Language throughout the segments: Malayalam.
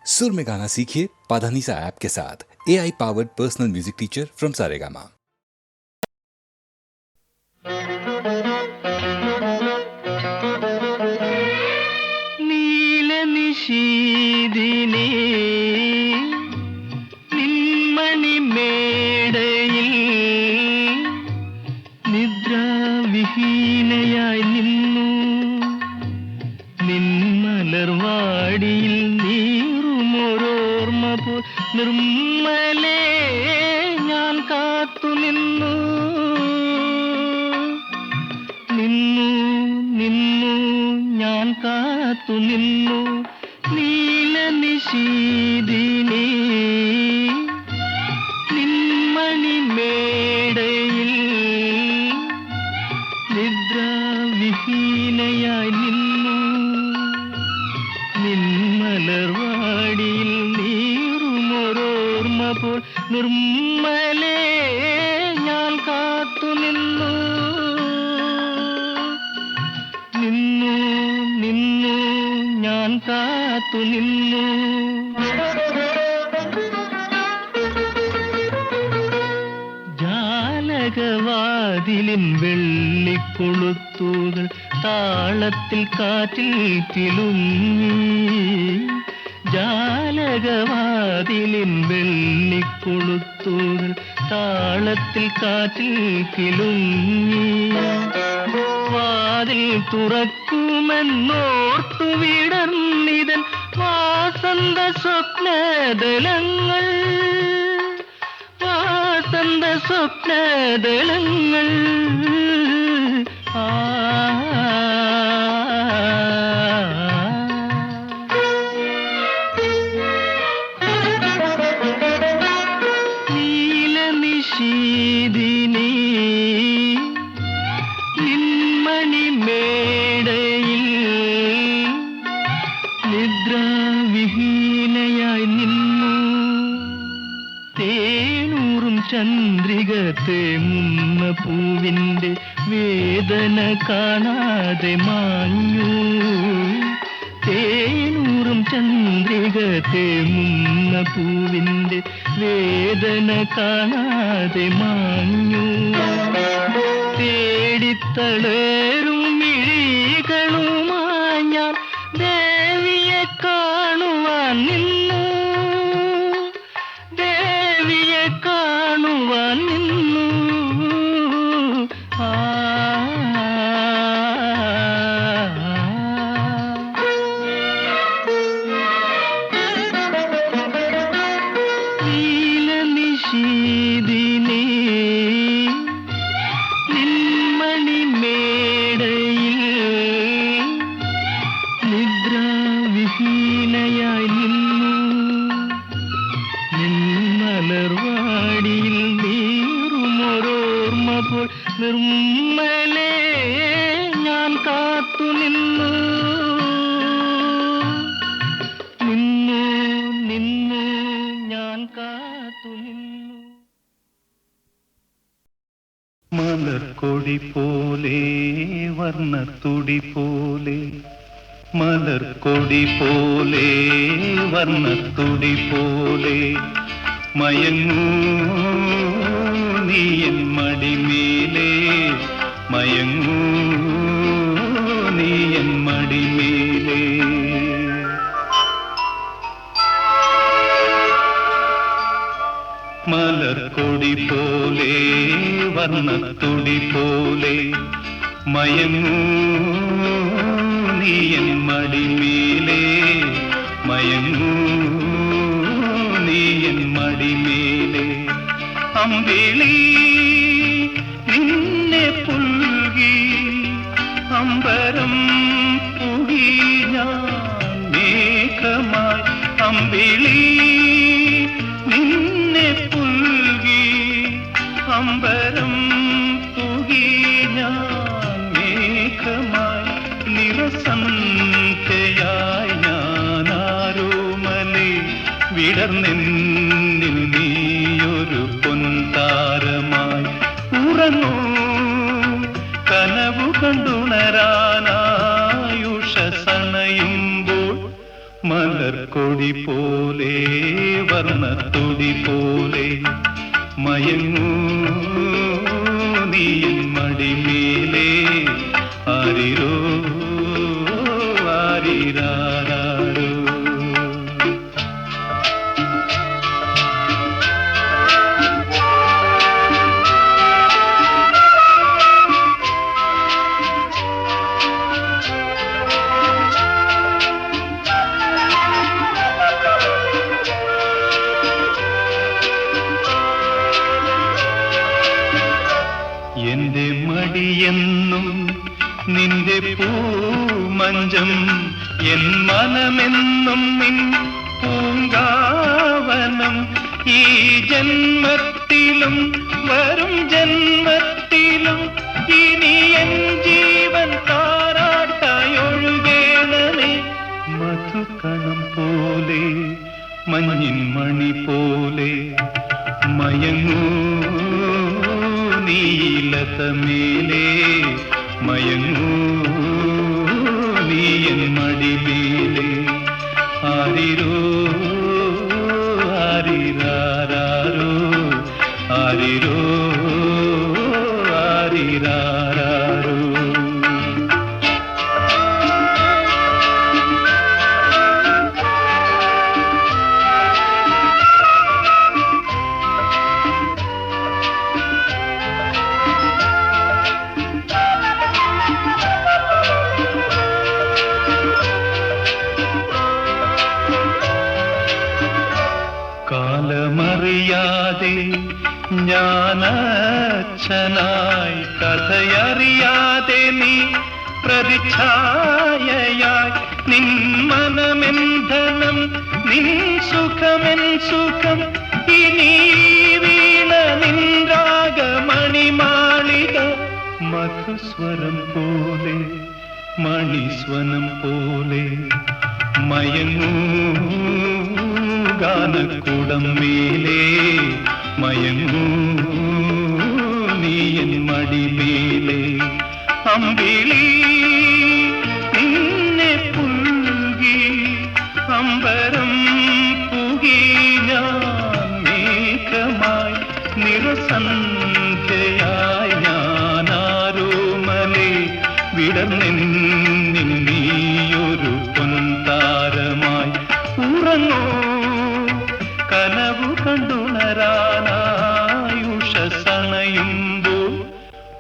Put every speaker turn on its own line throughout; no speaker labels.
सुर में गाना सीखिए पाधानीसा ऐप के साथ। AI powered personal music teacher from Saregama.
നീല നിശീദിനേ നിന്മണി മേടയിൽ നിദ്രാവിഹീനയായി നിന്നു നിന്മലർവാടിയിൽ നീറുമൊരോർമ്മ പോൽ നിർമ്മലേ ഞാൻ കാത്തു നിന്നു നിന്നു നിന്നു ഞാൻ കാത്തു നിന്നു നീല നിശീദിനേ നിന്മണി മേടയിൽ നിദ്രാവിഹീനയായി നിന്നു നിന്മലർവാടിയിൽ നീറുമൊരോർമ്മ പോൽ നിർമ്മലേ ഞാൻ കാത്തു നിന്നു നിന്നു നിന്നു ഞാൻ കാത്തു നിന്നു ജാലകവാതിലിൻ വെള്ളിക്കൊളുത്തുകൾ താളത്തിൽ കാറ്റിൽ കിലുങ്ങി ജാലകവാതിലിൻ വെള്ളിക്കൊളുത്തുകൾ താളത്തിൽ കാറ്റിൽ കിലുങ്ങി വാതിൽ തുറക്കുമെന്നോർത്തു വിടർന്നിതൻ വാസന്ത സ്വപ്നദലങ്ങൾ വാസന്ത സ്വപ്നദലങ്ങൾ നീല നിശീദിനേ നിന്മണി മേടയിൽ നിദ്രാവിഹീനയായി നിന്നു തേനൂറും ചന്ദ്രിക തേങ്ങുന്ന പൂവിൻ്റെ വേദന കാണാതെ മാഞ്ഞു തേനൂറും ചന്ദ്രിക തേങ്ങുന്ന പൂവിൻ്റെ വേദന കാണാതെ മാഞ്ഞു തേടിത്തളരും മിഴികളുമായി ഞാൻ ദേവിയെ കാണുവാൻ നിന്നു ദേവിയെ കാണുവാൻ നിന്നു നീല നിശീദിനേ നിന്മണി മേടയിൽ നിദ്രാവിഹീനയായി നിന്നു നിന്മലർവാടിയിൽ നീറുമൊരോർമ്മ പോൽ നിർമ്മലേ ഞാൻ കാത്തു നിന്നു നിന്നു നിന്നു ഞാൻ കാത്തു നിന്നു
മലർക്കൊടി പോലെ വർണ്ണത്തുടി പോലെ മലർക്കൊടി പോലെ വർണ്ണത്തുടി പോലെ മയങ്ങൂ നീ എൻ മടിമേലേ മയങ്ങൂ നീ എൻ മടിമേലേ മലർക്കൊടി പോലെ വർണ്ണത്തുടി പോലെ മയങ്ങൂ നീ എൻ മടിമേലേ മയങ്ങൂ നീ എൻ മടിമേലേ അമ്പിളി നിന്നെ പുൽകി അമ്പരം പുകി ഞാൻ മേഘമായി അമ്പിളി നിന്നെ പുൽകി അമ്പരം പുകി ഞാൻ മേഘമായി നിറസന്ധ്യയായി ഞാനാരോമലേ വിടർന്നെന്നിൽ നീയൊരു പൊൻതാരമായി ഉറങ്ങൂ കനവു കണ്ടുണരാനായുഷസണയുമ്പോൾ മലർക്കൊടി തുടി പോലെ വർണ്ണത്തുടി പോലെ മയങ്ങൂ നീ മടിമേലേ ആരിരോ ആരിരാരോ. എന്റെ മടിയെന്നും നിന്റെ പൂമഞ്ചം എൻ മനമെന്നും നിൻ പൂങ്കാവനം ഈ ജന്മത്തിലും വരും ജന്മത്തിലും ഇനി എൻ ജീവൻ താരാട്ടായൊഴുകേണമേ. മധുകണം പോലെ മഞ്ഞിൻ മണി പോലെ മയങ്ങൂ നീലതമേലേ മയങ്ങൂ നീയൻ മടിമേലേ ആരിരോ ആരിരാരോ ആരിരോ ആരിരാരോ. കാലമറിയാതെ ഞാനച്ഛനായി കഥയറിയാതെ നീ പ്രതിച്ഛായയായി നിൻ മനമെന്ധനം നിൻ സുഖമെൻ സുഖം ഇനി വീണ നിൻ രാഗമണിമാളിക മധുസ്വരം പോലെ മണിസ്വനം പോലെ മയങ്ങൂ ഗാനക്കൂടം മേലേ മയങ്ങൂ നീയൻ മടിമേലേ അമ്പിളി നിന്നെ പുൽകി അമ്പരം പുകി ഞാൻ മേഘമായി നിറസന്ധ്യയായി ഞാനാരോമലേ വിടർന്നെന്നിൻ നീയൊരു പൊൻതാരമായി ഉറങ്ങോ കനവു കണ്ടുണരാനായുഷസണയുമ്പോൾ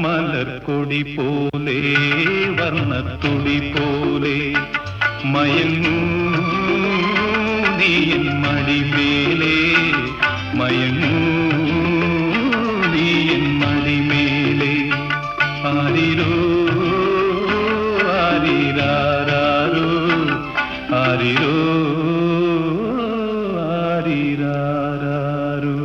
മലർക്കൊടി പോലെ വർണ്ണത്തുടി പോലെ മയങ്ങൂ നീയൻ മടിമേലേ മയങ്ങൂ നീയൻ മടിമേലേ ആരിരോ ആരിരാരോ ആരിരോ ആരിരാരോ.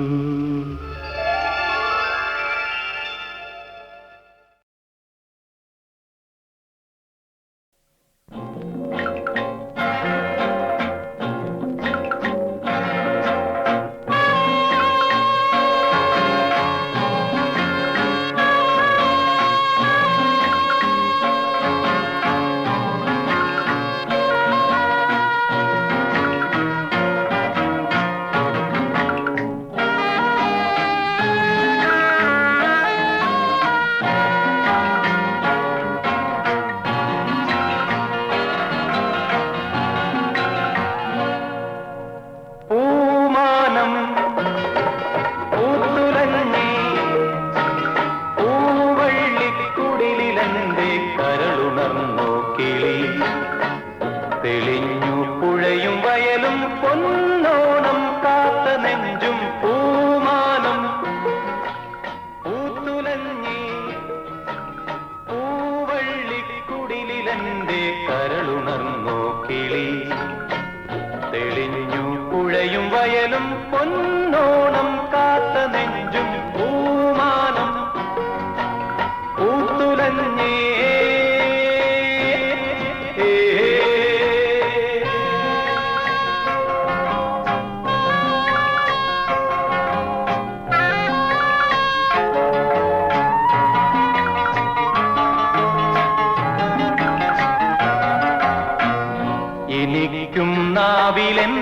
നാവിലെൻ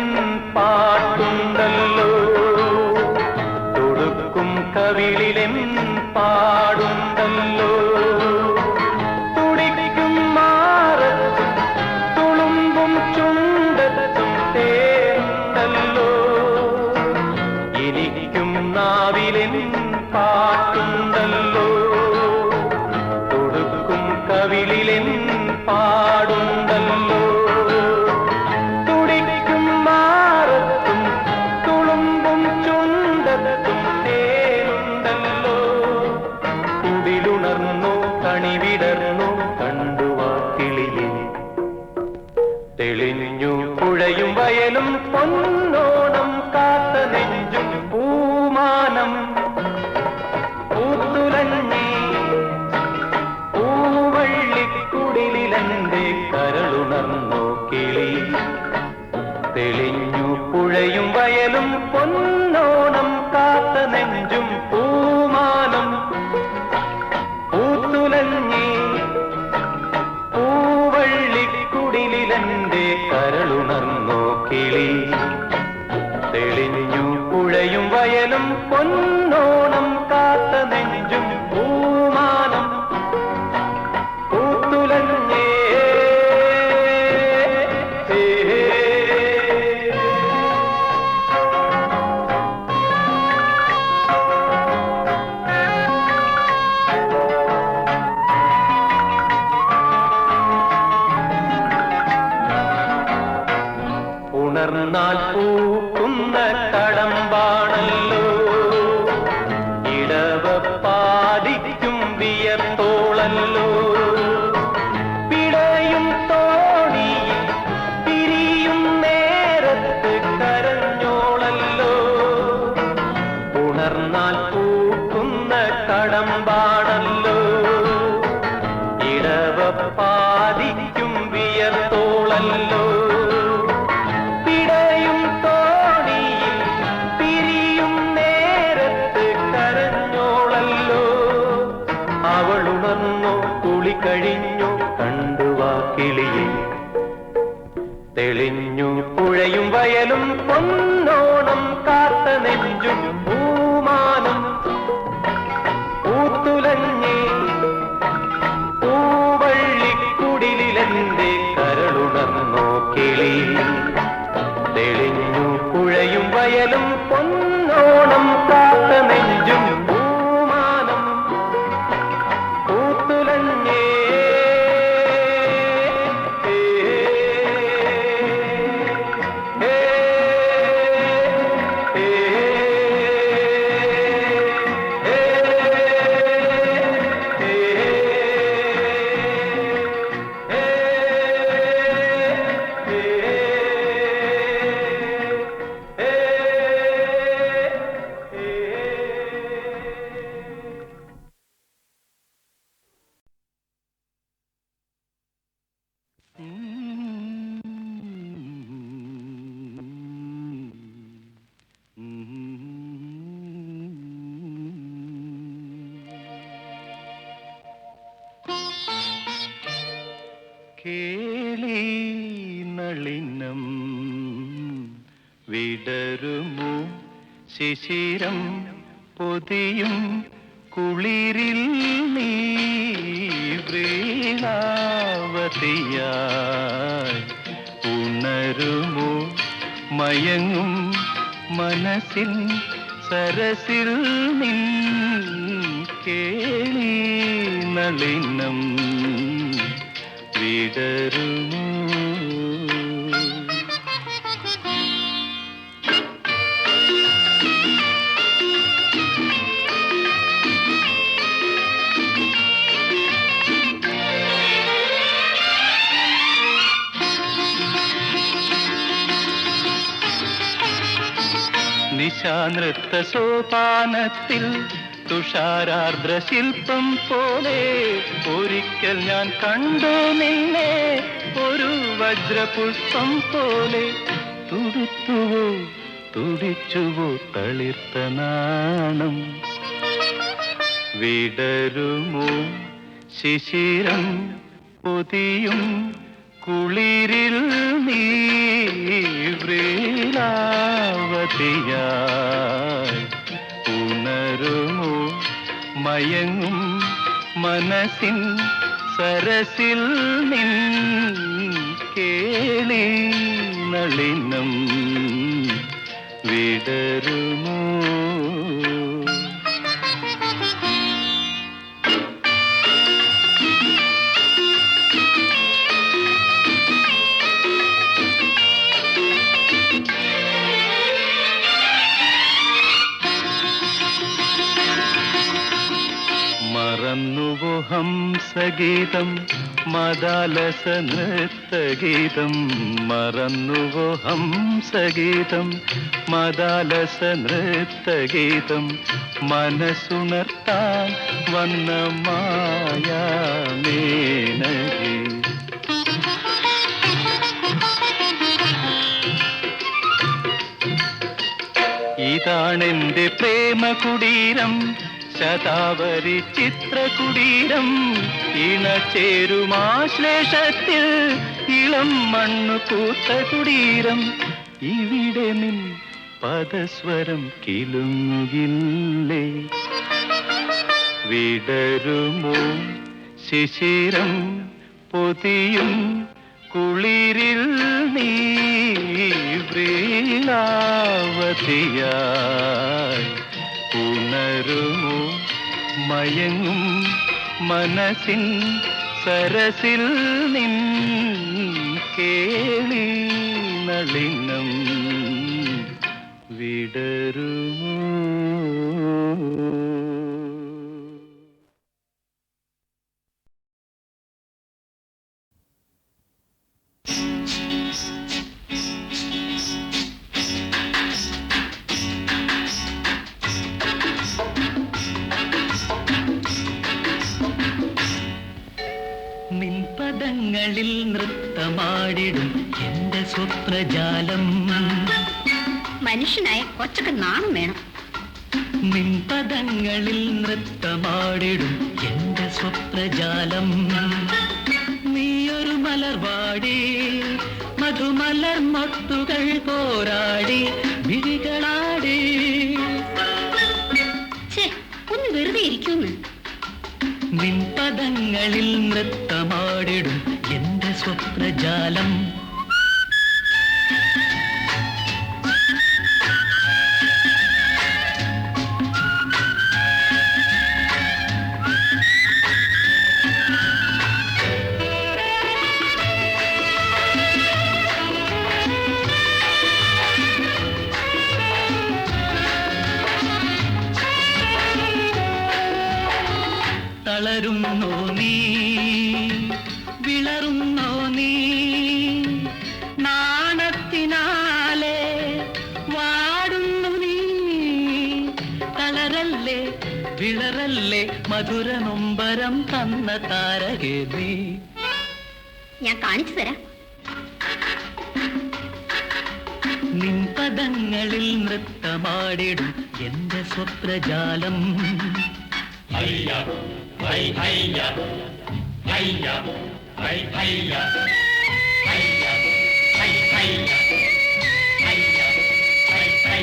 പൊന്നോണം കാത്ത നെഞ്ചും പൂമാനം പൂത്തുലഞ്ഞി പൂവള്ളിക്കുടിലെന്റെ കരളുണർന്നോ കിളി തെളിഞ്ഞു പുഴയും വയലും പൊന്നോണം കാത്ത നെഞ്ചും പൂമാനം പൂത്തുലഞ്ഞി പൂവള്ളിക്കുടിലെന്റെ കരളുണർന്നോ കിളി തെളിഞ്ഞു പുഴയും വയലും പൊന്നോണം കാത്ത നെഞ്ചും പൂമാനം പൂത്തുലഞ്ഞേ ഉണർന്നാൽ പൂക്കുന്ന കടമ്പാണല്ലോ ഇടവപ്പാടിക്കും വിയർത്തോളല്ലോ പിടയും തോണിയിൽ പിരിയും നേരത്ത് കരഞ്ഞോളല്ലോ ഉണർന്നാൽ പൂക്കുന്ന കടമ്പാണല്ലോ ഇടവപ്പാടിക്കും വിയർത്തോളല്ലോ കഴിഞ്ഞു കണ്ടുവാ കിളിയെ തെളിഞ്ഞു പുഴയും വയലും പൊന്നോണം കാത്ത നെഞ്ചും പൂമാനം പൂത്തുലഞ്ഞി പൂവള്ളിക്കുടിലെന്റെ കരളുണർന്നോ കിളി തെളിഞ്ഞു പുഴയും വയലും പൊന്നോണം കാത്ത നെഞ്ചും പൂമാനം പൂത്തുലഞ്ഞേ കേളി നളിനം വിടരുമോ ശിശിരം പൊതിയും കുളിരിൽ നീ വ്രീളാവതിയായി ഉണരുമോ മയങ്ങും മനസ്സിൽ സരസിൽ നിൻ കേളി നളിനം വിടരുമോ നിശാനൃത്ത സോപാനത്തിൽ തുഷാരാർദ്ര ശില്പം പോലെ ഒരിക്കൽ ഞാൻ കണ്ടു നിന്നെ ഒരു വജ്രപുഷ്പം പോലെ തുടുത്തുവോ തുടിച്ചുവോ തളിർത്ത നാണം വിടരുമോ ശിശിരം പൊതിയും കുളിരിൽ നീ വ്രീളാവതിയായി ഉണരുമോ മയങ്ങും മനസ്സിൻ സരസിൽ നിൻ കേളി നളിനം വിടരുമോ മറന്നു മറന്നുവോ ഹംസഗീതം മദാലസ നൃത്തഗീതം മറന്നുവോ ഹംസഗീതം മദാലസ നൃത്തഗീതം മനസ്സുണർത്താൻ വന്ന മായാമേനകേ. ഇതാണെന്റെ പ്രേമ കുടീരം ശതാവരി ചിത്രകുടീരം ഇണചേരുമാശ്ലേഷത്തിൽ ഇളം മണ്ണു പൂത്ത കുടീരം. ഇവിടെ നിൻ പദസ്വരം കിലുങ്ങുകില്ലേ വിടരുമോ ശിശിരം പൊതിയും കുളിരിൽ നീ വ്രീലാവതിയായി ഉണരുമോ മയങ്ങും മനസ്സിൻ സരസിൽ നിൻ കേളി നളിനം വിടരുമോ.
നിൻപദങ്ങളിൽ നൃത്തമാടിടും എന്റെ സ്വപ്നജാലം.
മനുഷ്യനായ കൊച്ചൊക്കെ നാണം വേണം.
നിൻപദങ്ങളിൽ നൃത്തമാടിടും എന്റെ സ്വപ്നജാലം. നീയൊരു മലർവാടി മധുമലർ മൊട്ടുകൾ പോരാടി വിഴികളാടി.
ഒന്ന് വെറുതെ ഇരിക്കുന്നു.
നിൻപദങ്ങളിൽ നൃത്തമാടിടും എന്റെ സ്വപ്നജാലം. തളരുന്നോ നീ വിളറുന്നോ നീ നാണത്തിനാലെ വാടുന്നു നീ. തളരല്ലേ വിളറല്ലേ മധുര നൊമ്പരം തന്ന താരകേ നീ.
ഞാൻ കാണിച്ചു തരാം.
നിൻപദങ്ങളിൽ നൃത്തമാടിടും എന്റെ സ്വപ്നജാലം. ഹയ്യ ഹൈ ഹയ്യ ഹയ്യ ഹൈ ഹയ്യ ഹയ്യ ഹൈ ഹയ്യ ഹയ്യ ഹൈ ഹയ്യ ഹയ്യ ഹൈ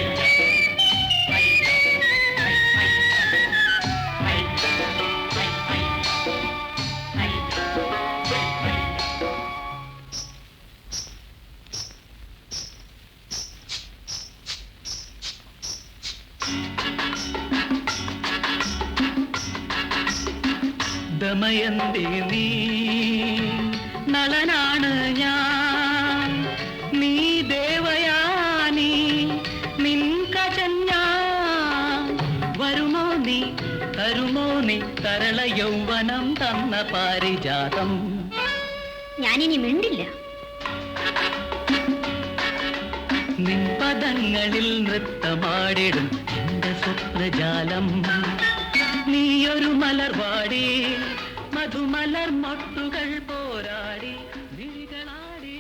ദമയന്തി നീ നളനാണ് ഞാൻ നീ ദേവയാനി നിൻ കജന്യാൻ. വരുമോ നീ തരുമോ നീ തരള യൗവനം തന്ന പാരിജാതം.
ഞാനിനി മിണ്ടില്ല.
നിൻപദങ്ങളിൽ നൃത്തമാടിടും എന്റെ സ്വപ്നജാലം. നീയൊരു മലർവാടി മധുമലർ മൊട്ടുകൾ പോരാടി വിഴികളാടി.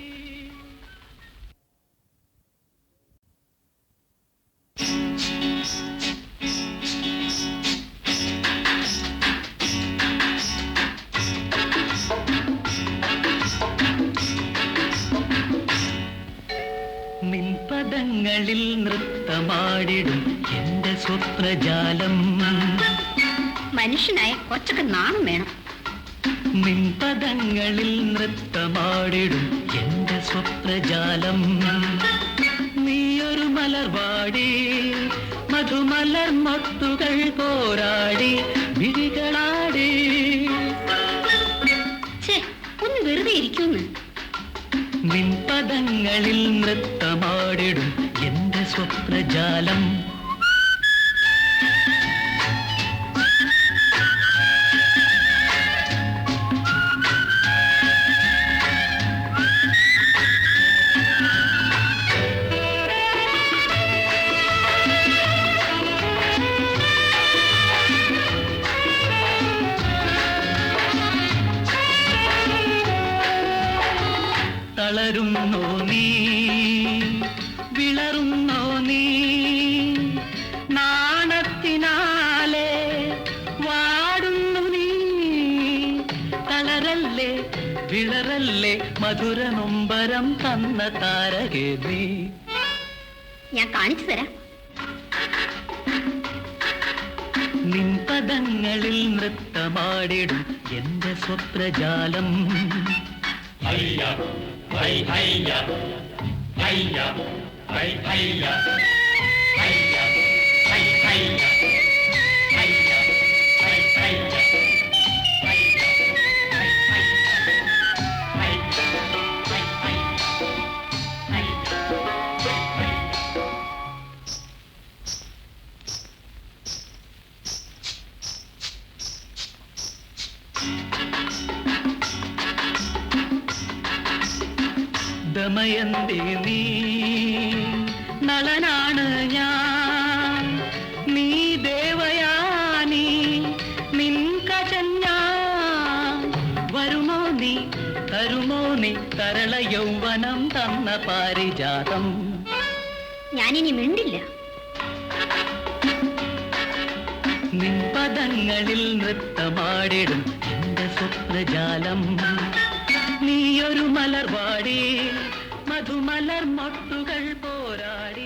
നിൻപദങ്ങളിൽ നൃത്തമാടിടും എന്റെ സ്വപ്നജാലം.
മനുഷ്യനായ കൊച്ചൊക്കെ നാണം വേണം.
നിൻപദങ്ങളിൽ നൃത്തമാടിടും എന്റെ സ്വപ്നജാലം. നീയൊരു മലർവാടി മധുമലർ മൊട്ടുകൾ പോരാടി വിഴികളാടി.
ഒന്ന് വെറുതെ ഇരിക്കുന്നു.
നിൻപദങ്ങളിൽ നൃത്തമാടിടും എന്റെ സ്വപ്നജാലം. ഇളറല്ലേ മധുര നൊമ്പരം തന്ന താരകേ നീ.
ഞാൻ കാണിച്ചു തരാം.
നിൻ പദങ്ങളിൽ നൃത്തമാടിടും എന്റെ സ്വപ്നജാലം. ദമയന്തി നീ നളനാണ് ഞാൻ, നീ ദേവയാനി നിൻ കജഞ്ഞാൻ. വരുമോ നീ തരുമോ നീ തരള യൗവനം തന്ന പാരിജാതം.
ഞാനിനി മിണ്ടില്ല.
നിൻ പദങ്ങളിൽ നൃത്തമാടിടും എന്റെ സ്വപ്നജാലം. നീയൊരു മലർവാടി മധുമലർ മൊട്ടുകൾ പോരാടി.